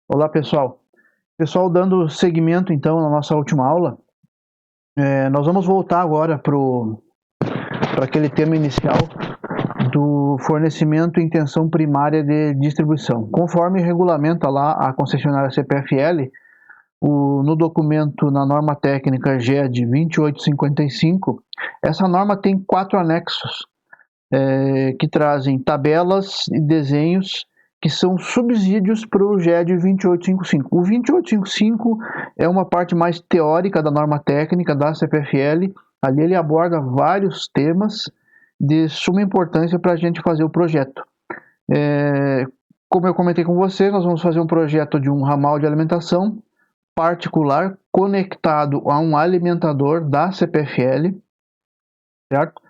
Olá, pessoal. Pessoal, dando seguimento então na nossa última aula, nós vamos voltar agora para aquele tema inicial do fornecimento e intenção primária de distribuição. Conforme regulamenta lá a concessionária CPFL, no documento, na norma técnica GED 2855, essa norma tem 4 anexos que trazem tabelas e desenhos que são subsídios para o GED 2855. O 2855 é uma parte mais teórica da norma técnica da CPFL. Ali ele aborda vários temas de suma importância para a gente fazer o projeto. Como eu comentei com você, nós vamos fazer um projeto de um ramal de alimentação particular conectado a um alimentador da CPFL, certo?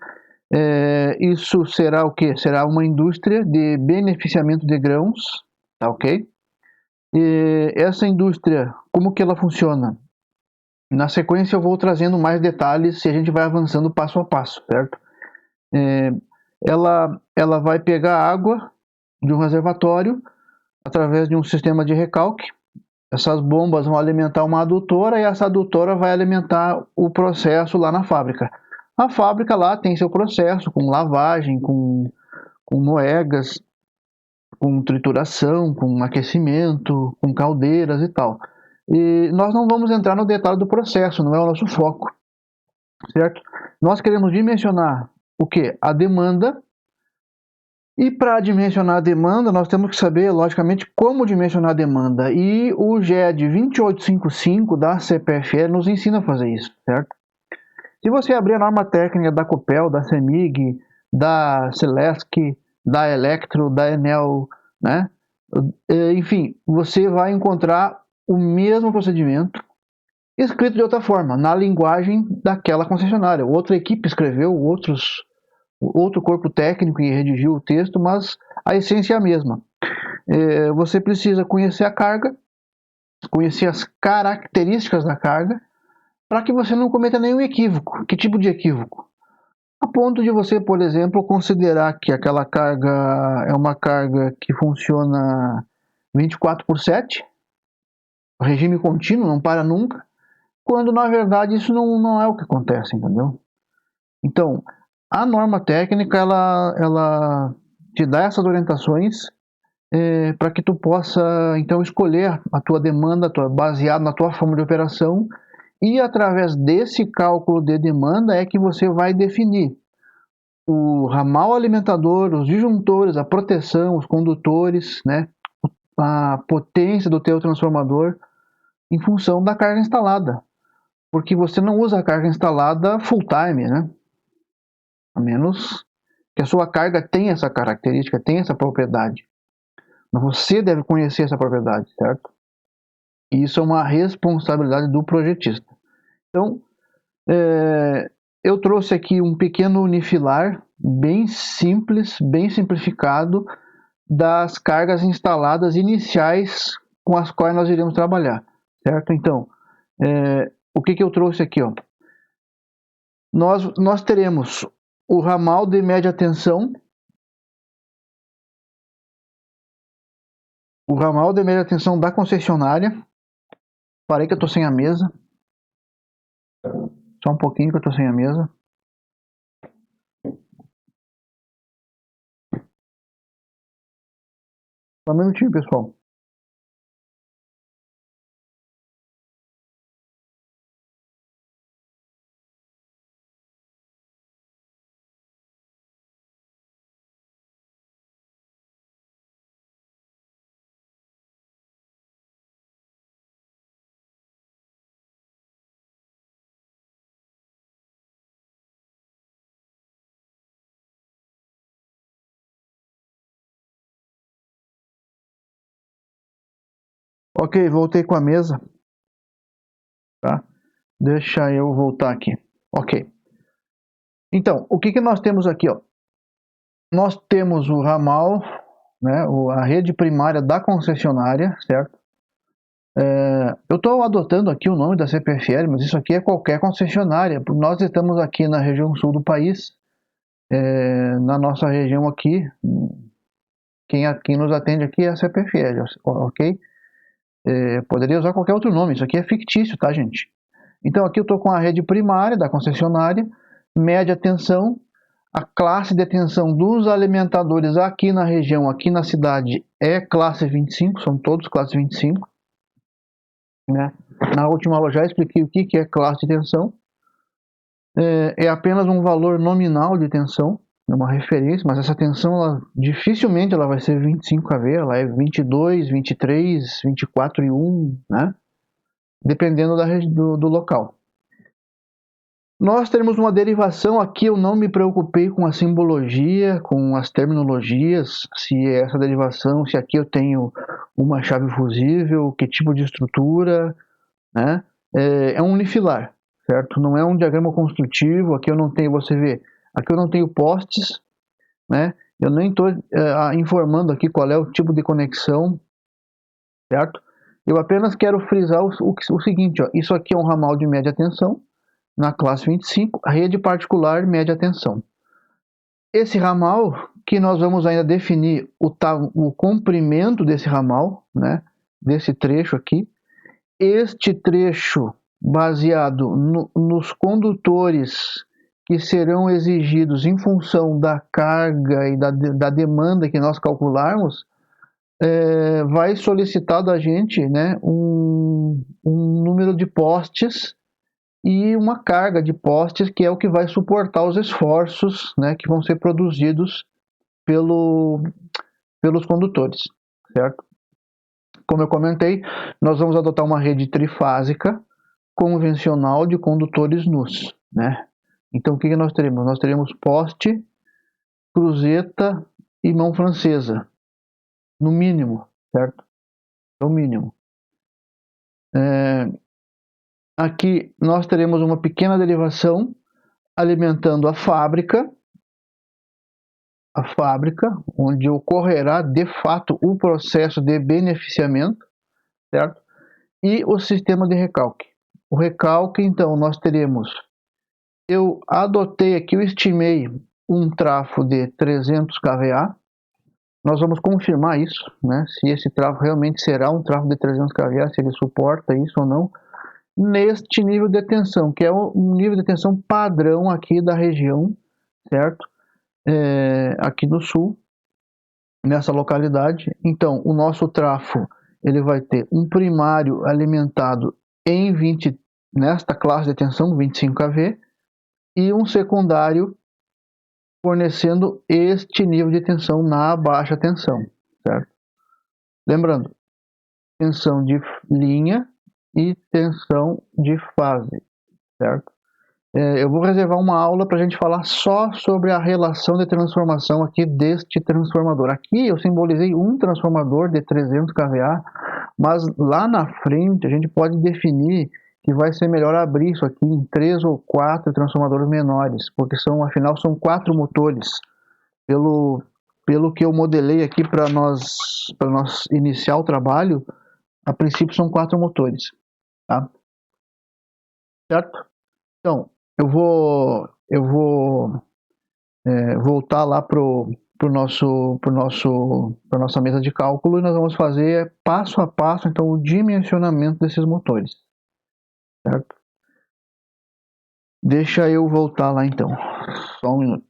Isso será o que? Será uma indústria de beneficiamento de grãos, tá ok? E essa indústria, como que ela funciona? Na sequência eu vou trazendo mais detalhes e a gente vai avançando passo a passo, certo? Ela vai pegar água de um reservatório através de um sistema de recalque. Essas bombas vão alimentar uma adutora e essa adutora vai alimentar o processo lá na fábrica. A fábrica lá tem seu processo com lavagem, com moegas, com trituração, com aquecimento, com caldeiras e tal. E nós não vamos entrar no detalhe do processo, não é o nosso foco, certo? Nós queremos dimensionar o que? A demanda. E para dimensionar a demanda, nós temos que saber, logicamente, como dimensionar a demanda. E o GED 2855 da CPFL nos ensina a fazer isso, certo? Se você abrir a norma técnica da Copel, da CEMIG, da Celesc, da Electro, da Enel, né? Enfim, você vai encontrar o mesmo procedimento escrito de outra forma, na linguagem daquela concessionária. Outra equipe escreveu, outro corpo técnico e redigiu o texto, mas a essência é a mesma. Você precisa conhecer a carga, conhecer as características da carga, para que você não cometa nenhum equívoco. Que tipo de equívoco? A ponto de você, por exemplo, considerar que aquela carga é uma carga que funciona 24/7, regime contínuo, não para nunca, quando na verdade isso não é o que acontece, entendeu? Então, a norma técnica ela te dá essas orientações para que tu possa então escolher a tua demanda baseado na tua forma de operação, e através desse cálculo de demanda é que você vai definir o ramal alimentador, os disjuntores, a proteção, os condutores, né, a potência do teu transformador em função da carga instalada, porque você não usa a carga instalada full time, né? A menos que a sua carga tenha essa característica, tenha essa propriedade. Mas você deve conhecer essa propriedade, certo? E isso é uma responsabilidade do projetista. Então, eu trouxe aqui um pequeno unifilar, bem simples, bem simplificado, das cargas instaladas iniciais com as quais nós iremos trabalhar, certo? Então, o que eu trouxe aqui, ó? Nós teremos o ramal de média tensão, da concessionária. Parei que eu tô sem a mesa. Só um pouquinho que eu tô sem a mesa. Só um minutinho, pessoal. Ok, voltei com a mesa. Tá? Deixa eu voltar aqui. Ok. Então, o que nós temos aqui, ó? Nós temos o ramal, né, a rede primária da concessionária, certo? Eu estou adotando aqui o nome da CPFL, mas isso aqui é qualquer concessionária. Nós estamos aqui na região sul do país, na nossa região aqui, quem nos atende aqui é a CPFL, ok? Poderia usar qualquer outro nome, isso aqui é fictício, tá, gente? Então aqui eu estou com a rede primária da concessionária, média tensão, a classe de tensão dos alimentadores aqui na região, aqui na cidade, é classe 25, são todos classe 25. Né? Na última aula já expliquei o que é classe de tensão. É apenas um valor nominal de tensão, é uma referência, mas essa tensão dificilmente ela vai ser 25 kV, ela é 22, 23, 24 e 1, né? Dependendo do local. Nós temos uma derivação aqui, eu não me preocupei com a simbologia, com as terminologias, se essa derivação, se aqui eu tenho uma chave fusível, que tipo de estrutura, né? É um unifilar, certo? Não é um diagrama construtivo, aqui eu não tenho, você vê, aqui eu não tenho postes, né? Eu nem estou informando aqui qual é o tipo de conexão, certo? Eu apenas quero frisar o seguinte, ó, isso aqui é um ramal de média tensão, na classe 25, a rede particular média tensão. Esse ramal, que nós vamos ainda definir o comprimento desse ramal, né, desse trecho aqui. Este trecho baseado nos condutores que serão exigidos em função da carga e da demanda que nós calcularmos, vai solicitar da gente, né, um número de postes e uma carga de postes que é o que vai suportar os esforços, né, que vão ser produzidos pelos condutores, certo? Como eu comentei, nós vamos adotar uma rede trifásica convencional de condutores nus, né? Então o que nós teremos? Nós teremos poste, cruzeta e mão francesa, no mínimo, certo? É o mínimo. Aqui nós teremos uma pequena derivação alimentando a fábrica, onde ocorrerá de fato o processo de beneficiamento, certo? E o sistema de recalque. O recalque, então, nós teremos, eu adotei aqui, eu estimei um trafo de 300 kVA, nós vamos confirmar isso, né? Se esse trafo realmente será um trafo de 300 kVA, se ele suporta isso ou não, neste nível de tensão, que é um nível de tensão padrão aqui da região, certo? Aqui no sul, nessa localidade. Então, o nosso trafo ele vai ter um primário alimentado em 20, nesta classe de tensão, 25 kV, e um secundário fornecendo este nível de tensão na baixa tensão, certo? Lembrando, tensão de linha e tensão de fase, certo? Eu vou reservar uma aula para a gente falar só sobre a relação de transformação aqui deste transformador. Aqui eu simbolizei um transformador de 300 kVA, mas lá na frente a gente pode definir que vai ser melhor abrir isso aqui em 3 ou 4 transformadores menores, porque afinal são 4 motores. Pelo que eu modelei aqui para nós iniciar o trabalho, a princípio são 4 motores, tá? Certo? Então, eu vou voltar lá para nossa mesa de cálculo e nós vamos fazer passo a passo então o dimensionamento desses motores, certo? Deixa eu voltar lá então, só um minuto.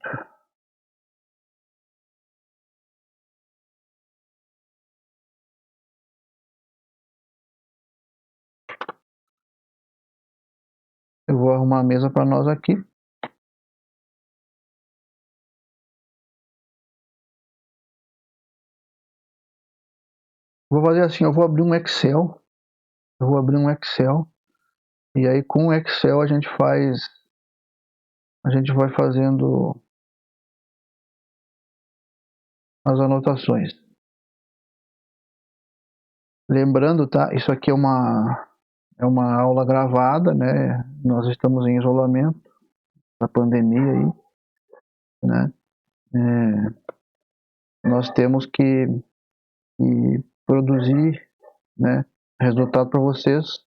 Eu vou arrumar a mesa para nós aqui. Vou fazer assim, eu vou abrir um Excel. E aí com o Excel a gente vai fazendo as anotações. Lembrando, tá? Isso aqui é uma aula gravada, né? Nós estamos em isolamento da pandemia aí, né? Nós temos que produzir, né, resultado para vocês,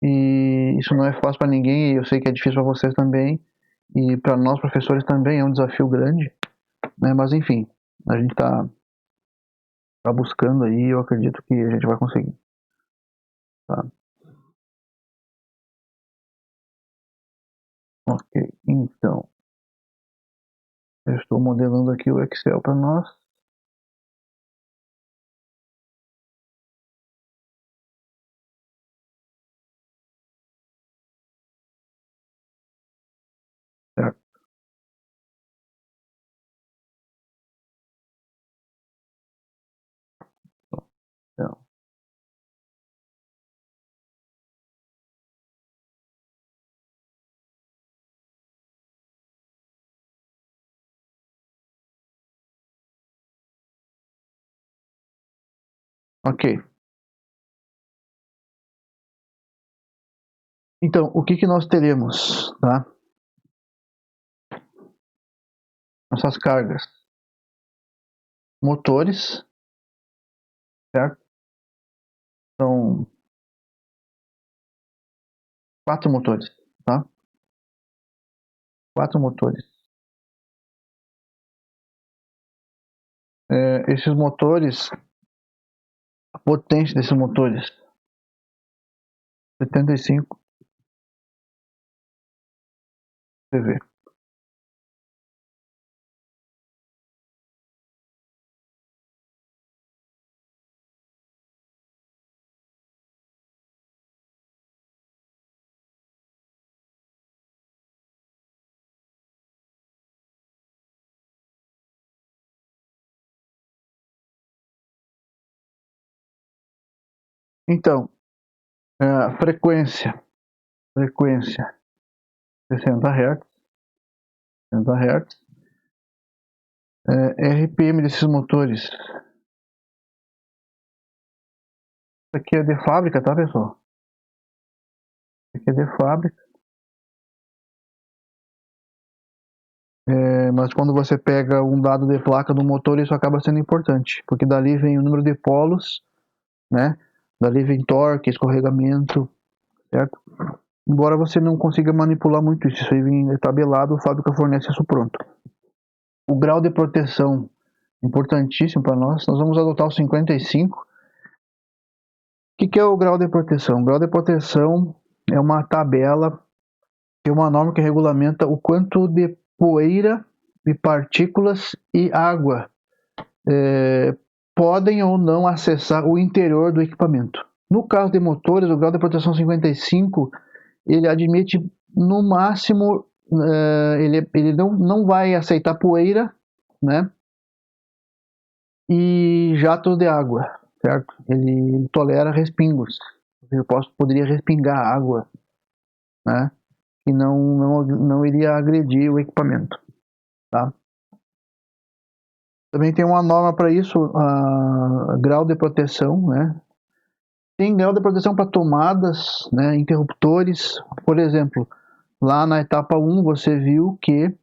e isso não é fácil para ninguém, e eu sei que é difícil para vocês também, e para nós professores também é um desafio grande, né? Mas enfim, a gente tá buscando aí, eu acredito que a gente vai conseguir. Tá? Ok, então, eu estou modelando aqui o Excel para nós. Certo? Então, ok. Então, o que que nós teremos, tá? Nossas cargas. Motores, certo? São 4 motores, tá? 4 motores. Esses motores, a potência desses motores, 75 CV. Então, frequência 60 Hz, 60 Hz. RPM desses motores. Isso aqui é de fábrica, tá, pessoal? Isso aqui é de fábrica. Mas quando você pega um dado de placa do motor, isso acaba sendo importante, porque dali vem o número de polos, né? Dali vem torque, escorregamento, certo? Embora você não consiga manipular muito isso aí vem tabelado, a fábrica fornece isso pronto. O grau de proteção, importantíssimo para nós vamos adotar o 55. O que é o grau de proteção? O grau de proteção é uma tabela, é uma norma que regulamenta o quanto de poeira, de partículas e água podem ou não acessar o interior do equipamento. No caso de motores, o grau de proteção 55, ele admite no máximo, ele não vai aceitar poeira, né? E jatos de água, certo? Ele tolera respingos. Eu poderia respingar água, né? E não iria agredir o equipamento, tá? Também tem uma norma para isso, grau de proteção, né? Tem grau de proteção para tomadas, né, interruptores. Por exemplo, lá na etapa 1 você viu que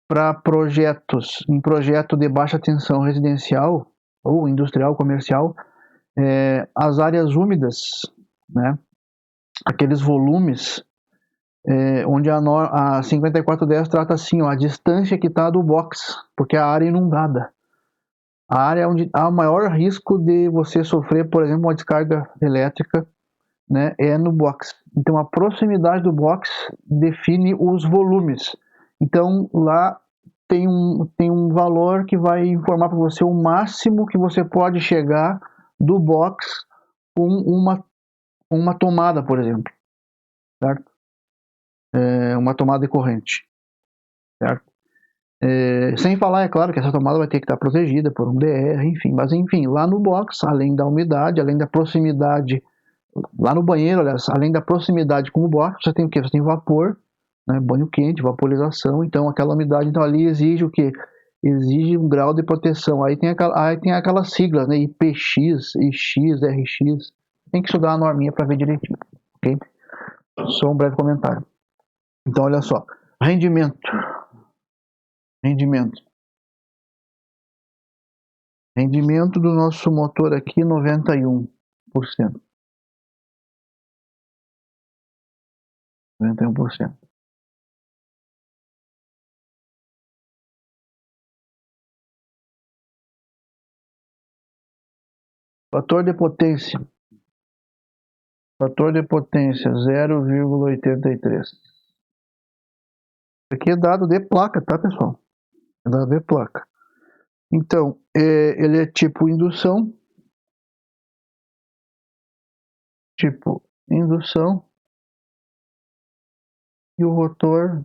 para projetos, em projeto de baixa tensão residencial ou industrial, comercial, as áreas úmidas, né, aqueles volumes, onde a 5410 trata assim, ó, a distância que está do box, porque é a área inundada. A área onde há o maior risco de você sofrer, por exemplo, uma descarga elétrica, né, é no box. Então a proximidade do box define os volumes. Então lá tem um valor que vai informar para você o máximo que você pode chegar do box com uma tomada, por exemplo, certo? Uma tomada de corrente, certo? Sem falar, é claro, que essa tomada vai ter que estar protegida por um DR, enfim. Mas enfim, lá no box, além da umidade, além da proximidade, lá no banheiro, aliás, além da proximidade com o box, você tem o quê? Você tem vapor, né, banho quente, vaporização. Então aquela umidade, então ali exige o quê? Exige um grau de proteção. Aí tem aquelas siglas, né? IPX, IX, RX. Tem que estudar a norminha para ver direitinho, ok? Só um breve comentário. Então olha só, rendimento. Rendimento. Rendimento do nosso motor aqui, 91%. 91%. Fator de potência. Fator de potência 0,83. Isso aqui é dado de placa, tá, pessoal? É dado de placa. Então, ele é tipo indução. Tipo indução. E o rotor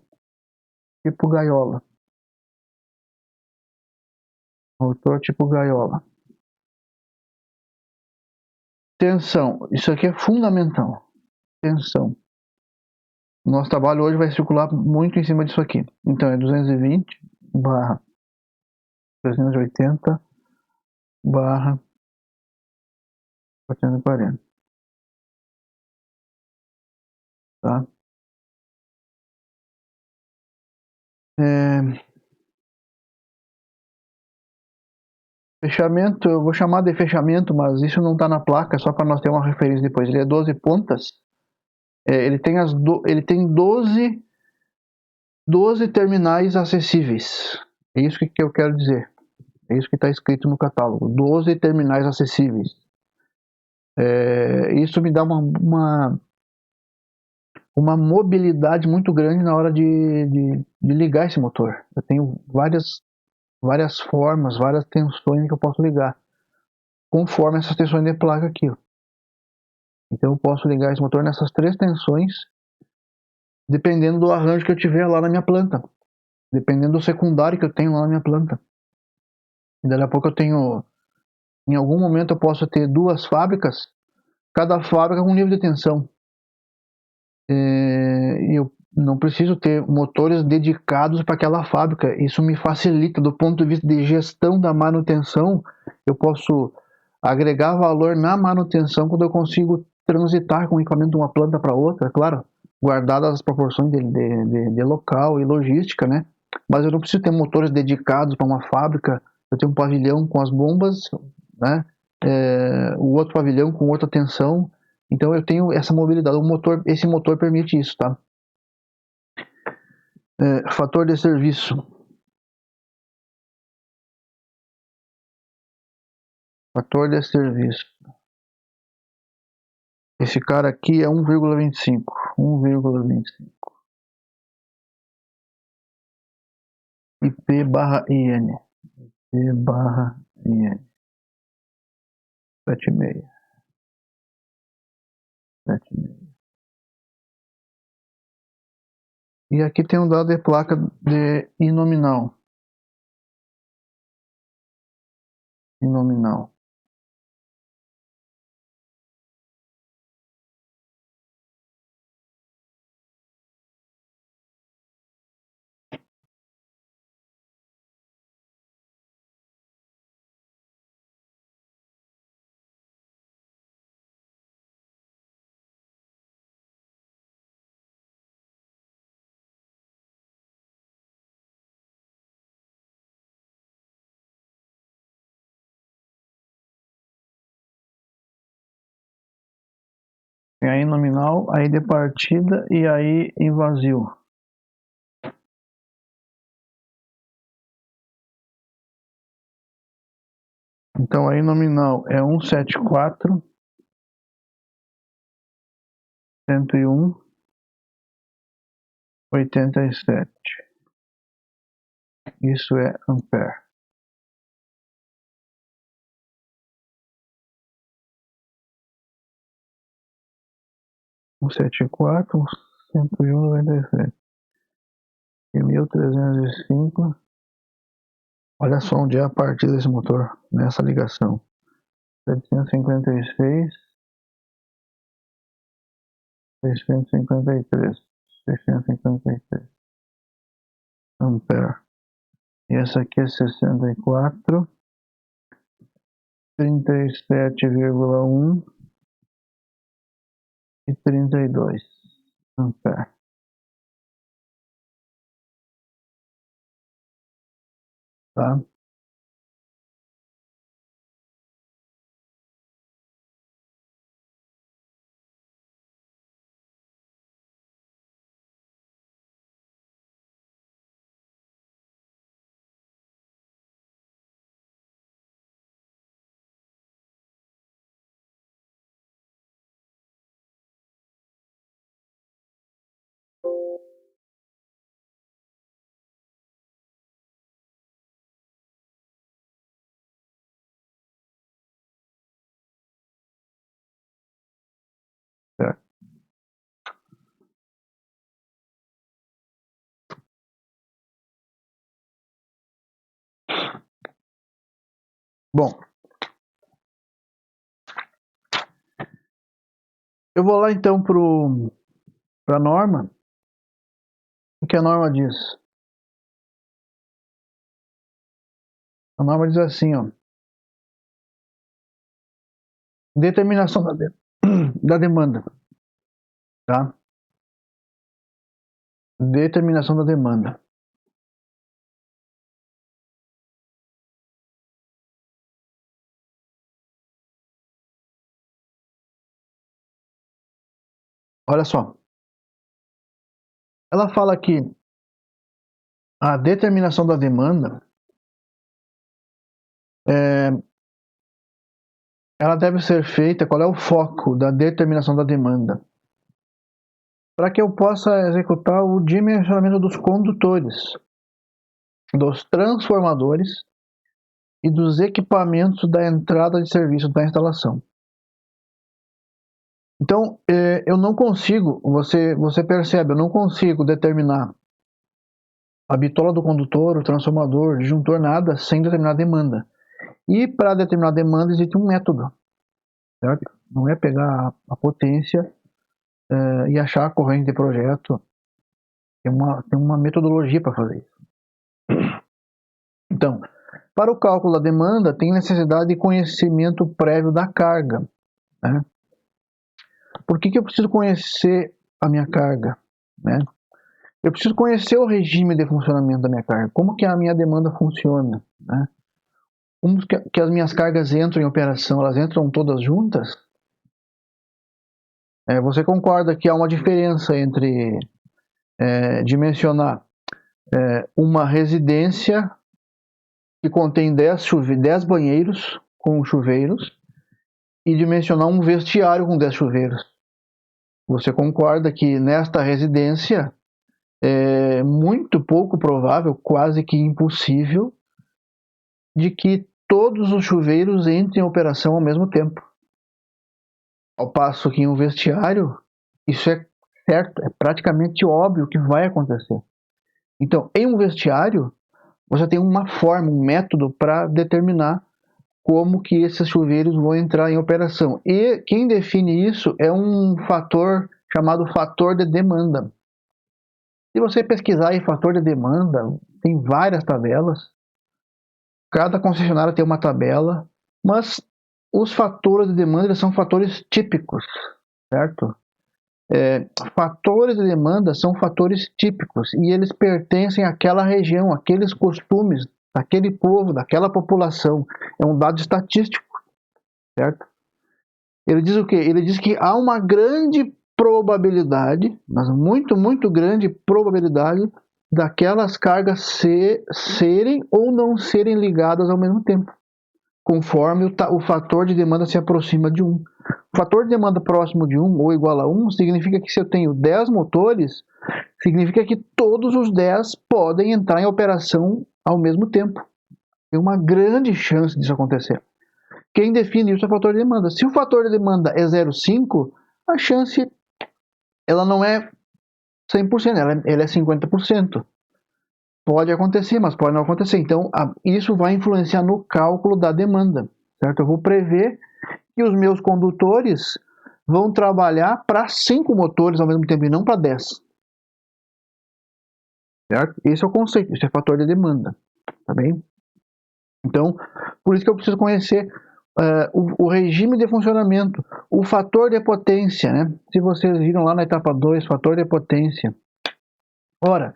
tipo gaiola. Rotor tipo gaiola. Tensão. Isso aqui é fundamental. Tensão. Nosso trabalho hoje vai circular muito em cima disso aqui. Então é 220 barra 380 barra 440. Tá? Fechamento, eu vou chamar de fechamento, mas isso não está na placa, só para nós ter uma referência depois. Ele é 12 pontas. Ele tem 12 terminais acessíveis. É isso que eu quero dizer. É isso que está escrito no catálogo. 12 terminais acessíveis. Isso me dá uma mobilidade muito grande na hora de ligar esse motor. Eu tenho várias formas, várias tensões que eu posso ligar, conforme essas tensões de placa aqui. Então eu posso ligar esse motor nessas 3 tensões, dependendo do arranjo que eu tiver lá na minha planta, dependendo do secundário que eu tenho lá na minha planta. E daí a pouco eu tenho, em algum momento eu posso ter 2 fábricas, cada fábrica com um nível de tensão. E eu não preciso ter motores dedicados para aquela fábrica. Isso me facilita do ponto de vista de gestão da manutenção. Eu posso agregar valor na manutenção quando eu consigo transitar com o equipamento de uma planta para outra, claro, guardadas as proporções de local e logística, né? Mas eu não preciso ter motores dedicados para uma fábrica. Eu tenho um pavilhão com as bombas, né? O outro pavilhão com outra tensão. Então eu tenho essa mobilidade. Esse motor permite isso, tá? Fator de serviço. Fator de serviço. Esse cara aqui é 1,25. 1,25. IP barra IN. IP barra IN. 7,5. 7,5. E aqui tem um dado de placa de inominal. Inominal. Tem aí nominal, aí de partida e aí em vazio. Então aí nominal é 174, 101, 87. Isso é ampere. Um 74, 101, 97. E 1305. Olha só onde é a partida desse motor nessa ligação. 756, 653. 653 ampere. E essa aqui é 64, 37,1 e 32 ampere. Tá? Certo? Bom, eu vou lá então para a norma. O que a norma diz? A norma diz assim, ó, determinação da demanda, tá? Determinação da demanda. Olha só, ela fala que a determinação da demanda ela deve ser feita, qual é o foco da determinação da demanda? Para que eu possa executar o dimensionamento dos condutores, dos transformadores e dos equipamentos da entrada de serviço da instalação. Então, eu não consigo, você percebe, eu não consigo determinar a bitola do condutor, o transformador, o disjuntor, nada, sem determinar a demanda. E para determinar a demanda existe um método, certo? Não é pegar a potência e achar a corrente de projeto. Tem uma metodologia para fazer isso. Então, para o cálculo da demanda, tem necessidade de conhecimento prévio da carga, né? Por que eu preciso conhecer a minha carga, né? Eu preciso conhecer o regime de funcionamento da minha carga, como que a minha demanda funciona, né? Como que as minhas cargas entram em operação, elas entram todas juntas? Você concorda que há uma diferença entre dimensionar uma residência que contém 10 banheiros com chuveiros e dimensionar um vestiário com 10 chuveiros? Você concorda que nesta residência é muito pouco provável, quase que impossível, de que todos os chuveiros entrem em operação ao mesmo tempo? Ao passo que em um vestiário, isso é certo, é praticamente óbvio que vai acontecer. Então, em um vestiário, você tem uma forma, um método para determinar como que esses chuveiros vão entrar em operação. E quem define isso é um fator chamado fator de demanda. Se você pesquisar em fator de demanda, tem várias tabelas. Cada concessionária tem uma tabela, mas os fatores de demanda são fatores típicos, certo? Fatores de demanda são fatores típicos e eles pertencem àquela região, àqueles costumes daquele povo, daquela população. É um dado estatístico, certo? Ele diz o quê? Ele diz que há uma grande probabilidade, mas muito, muito grande probabilidade daquelas cargas serem ou não serem ligadas ao mesmo tempo, conforme o fator de demanda se aproxima de 1. O fator de demanda próximo de 1 ou igual a 1 significa que se eu tenho 10 motores, significa que todos os 10 podem entrar em operação ao mesmo tempo. Tem uma grande chance disso acontecer. Quem define isso é o fator de demanda. Se o fator de demanda é 0,5, a chance ela não é 100%, ela é 50%. Pode acontecer, mas pode não acontecer. Então, isso vai influenciar no cálculo da demanda, certo? Eu vou prever que os meus condutores vão trabalhar para 5 motores ao mesmo tempo e não para 10. Certo? Esse é o conceito, esse é o fator de demanda, tá bem? Então, por isso que eu preciso conhecer o regime de funcionamento, o fator de potência, né? Se vocês viram lá na etapa 2, fator de potência. Ora,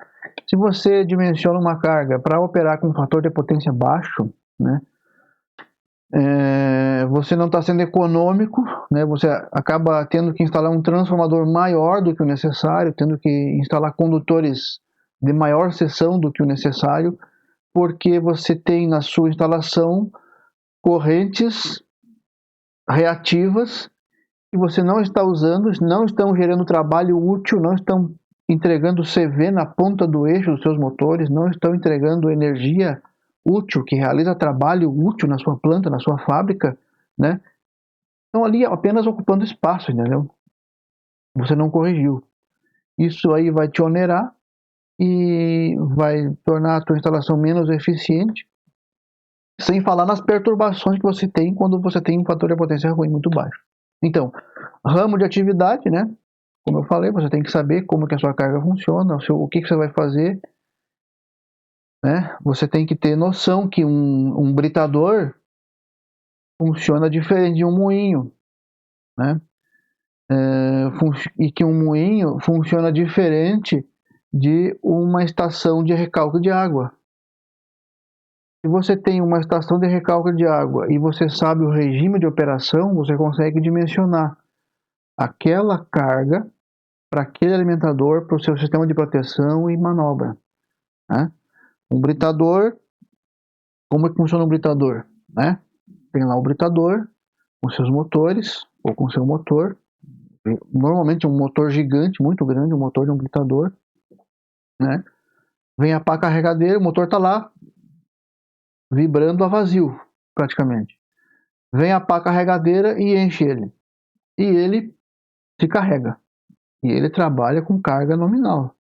se você dimensiona uma carga para operar com um fator de potência baixo, né? Você não está sendo econômico, né? Você acaba tendo que instalar um transformador maior do que o necessário, tendo que instalar condutores de maior seção do que o necessário, porque você tem na sua instalação correntes reativas que você não está usando, não estão gerando trabalho útil, não estão entregando CV na ponta do eixo dos seus motores, não estão entregando energia útil, que realiza trabalho útil na sua planta, na sua fábrica, né? Estão ali apenas ocupando espaço, entendeu? você não corrigiu. Isso aí vai te onerar e vai tornar a tua instalação menos eficiente, sem falar nas perturbações que você tem quando você tem um fator de potência ruim muito baixo. Então, ramo de atividade, né? Como eu falei, você tem que saber como que a sua carga funciona, o que você vai fazer, né? Você tem que ter noção que um britador funciona diferente de um moinho, né? E que um moinho funciona diferente de uma estação de recalque de água. Se você tem uma estação de recalque de água e você sabe o regime de operação, você consegue dimensionar aquela carga para aquele alimentador, para o seu sistema de proteção e manobra, né? Um britador, como é que funciona um britador, né? Tem lá o britador com seus motores, ou com seu motor, normalmente um motor gigante, muito grande, um motor de um britador, né? Vem a pá carregadeira, o motor está lá, vibrando a vazio, praticamente. Vem a pá carregadeira e enche ele. E ele se carrega. E ele trabalha com carga nominal,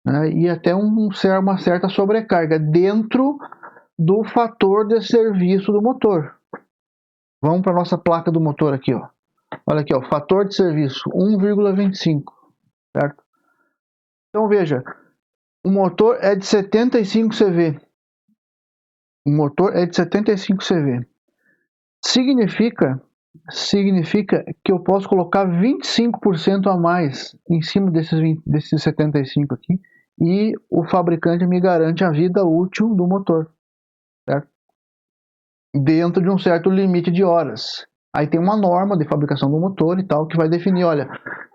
né? E até uma certa sobrecarga dentro do fator de serviço do motor. Vamos para a nossa placa do motor aqui, ó. Olha aqui, ó, fator de serviço 1,25, certo? Então veja, o motor é de 75 CV. O motor é de 75 CV. Significa que eu posso colocar 25% a mais em cima desses 75 aqui, e o fabricante me garante a vida útil do motor, certo? Dentro de um certo limite de horas. Aí tem uma norma de fabricação do motor e tal, que vai definir, olha,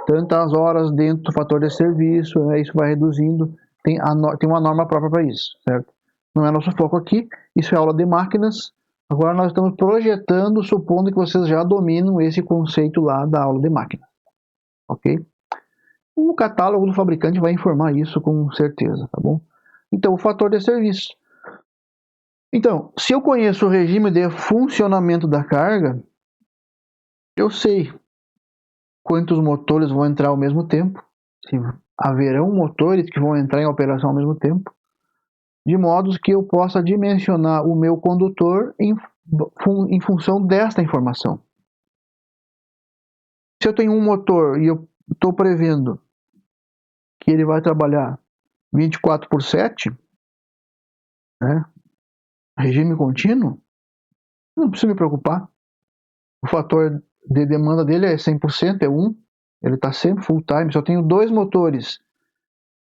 tantas horas dentro do fator de serviço, né, isso vai reduzindo, tem uma norma própria para isso, certo? Não é nosso foco aqui, isso é aula de máquinas. Agora nós estamos projetando, supondo que vocês já dominam esse conceito lá da aula de máquina, ok? O catálogo do fabricante vai informar isso com certeza, tá bom? Então, o fator de serviço. Então, se eu conheço o regime de funcionamento da carga, eu sei quantos motores vão entrar ao mesmo tempo, se haverão motores que vão entrar em operação ao mesmo tempo, de modo que eu possa dimensionar o meu condutor em função desta informação. Se eu tenho um motor e eu estou prevendo que ele vai trabalhar 24/7, né, regime contínuo, não preciso me preocupar. O fator de demanda dele é 100%, é 1, ele está sempre full time. Se eu tenho 2 motores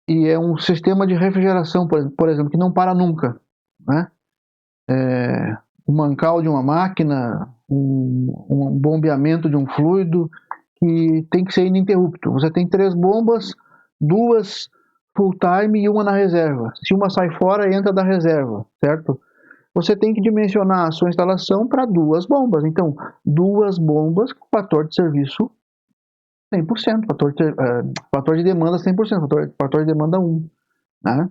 e é um sistema de refrigeração, por exemplo, que não para nunca, né? Um mancal de uma máquina, um bombeamento de um fluido que tem que ser ininterrupto. Você tem 3 bombas, 2 full time e uma na reserva. Se uma sai fora, entra da reserva, certo? Você tem que dimensionar a sua instalação para 2 bombas. Então, 2 bombas com fator de serviço 100%, fator de demanda 100%, fator de demanda 1. Né?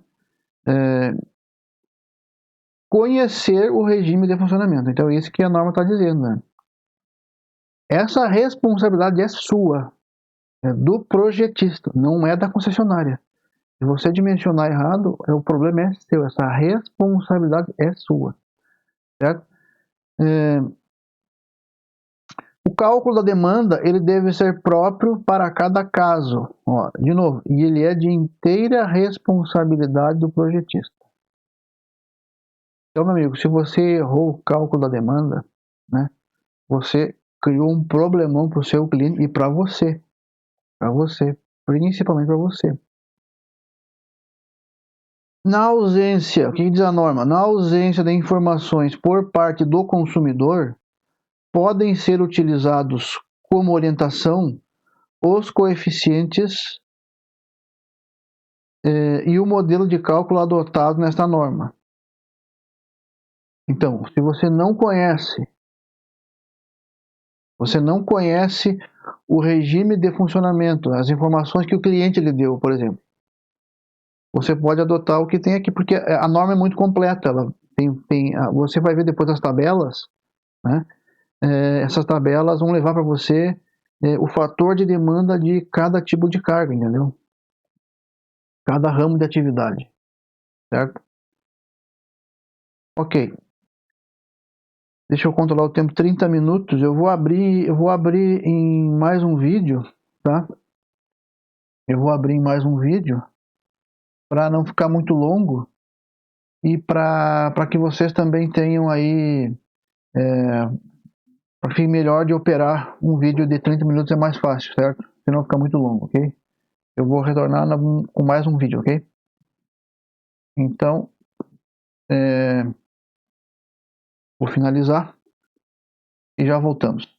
Conhecer o regime de funcionamento. Então, isso que a norma está dizendo. Né? Essa responsabilidade é sua, é do projetista, não é da concessionária. Se você dimensionar errado, o problema é seu, essa responsabilidade é sua. Certo? O cálculo da demanda ele deve ser próprio para cada caso. Ó, de novo, e ele é de inteira responsabilidade do projetista. Então, meu amigo, se você errou o cálculo da demanda, né, você criou um problemão para o seu cliente e para você, principalmente para você. Na ausência, o que diz a norma? Na ausência de informações por parte do consumidor, podem ser utilizados como orientação os coeficientes e o modelo de cálculo adotado nesta norma. Então, se você não conhece o regime de funcionamento, as informações que o cliente lhe deu, por exemplo, você pode adotar o que tem aqui, porque a norma é muito completa. Ela você vai ver depois as tabelas, né? Essas tabelas vão levar para você o fator de demanda de cada tipo de carga, entendeu? Cada ramo de atividade, certo? Ok. Deixa eu controlar o tempo, 30 minutos. Eu vou abrir em mais um vídeo, tá? Eu vou abrir em mais um vídeo para não ficar muito longo e para que vocês também tenham aí para fim melhor de operar. Um vídeo de 30 minutos é mais fácil, certo? Se não ficar muito longo, ok? Eu vou retornar com mais um vídeo, ok? Então, vou finalizar e já voltamos.